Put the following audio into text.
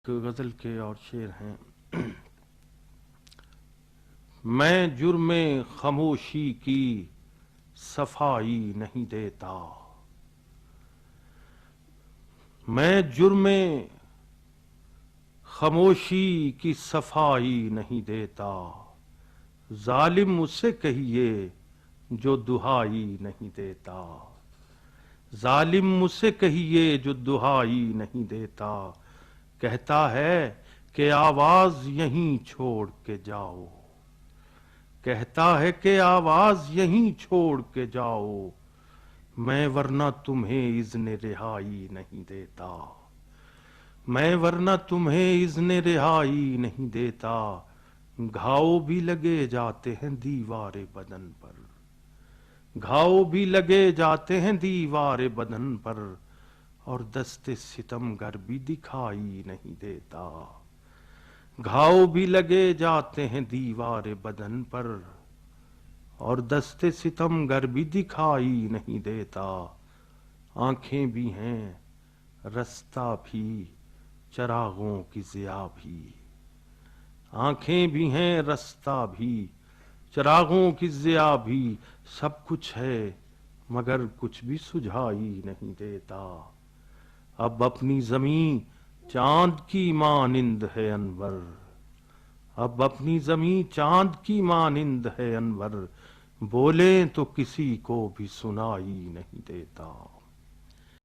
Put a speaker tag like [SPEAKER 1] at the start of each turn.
[SPEAKER 1] غزل کے اور شعر ہیں۔ میں جرم خاموشی کی صفائی نہیں دیتا، میں جرم خاموشی کی صفائی نہیں دیتا، ظالم اسے کہیے جو دہائی نہیں دیتا، ظالم اسے کہیے جو دہائی نہیں دیتا، کہتا ہے کہ آواز یہیں چھوڑ کے جاؤ، کہتا ہے کہ آواز یہیں چھوڑ کے جاؤ، میں ورنہ تمہیں اذن رہائی نہیں دیتا، میں ورنہ تمہیں اذن رہائی نہیں دیتا، گھاؤ بھی لگے جاتے ہیں دیوار بدن پر، گھاؤ بھی لگے جاتے ہیں دیوار بدن پر، اور دست ستم گر بھی دکھائی نہیں دیتا، گھاؤ بھی لگے جاتے ہیں دیوار بدن پر، اور دست ستم گر بھی دکھائی نہیں دیتا، آنکھیں بھی ہیں رستہ بھی چراغوں کی ضیاء بھی، آنکھیں بھی ہیں رستہ بھی چراغوں کی ضیاء بھی، سب کچھ ہے مگر کچھ بھی سجھائی نہیں دیتا، اب اپنی زمین چاند کی مانند ہے انور، اب اپنی زمین چاند کی مانند ہے انور، بولیں تو کسی کو بھی سنائی نہیں دیتا۔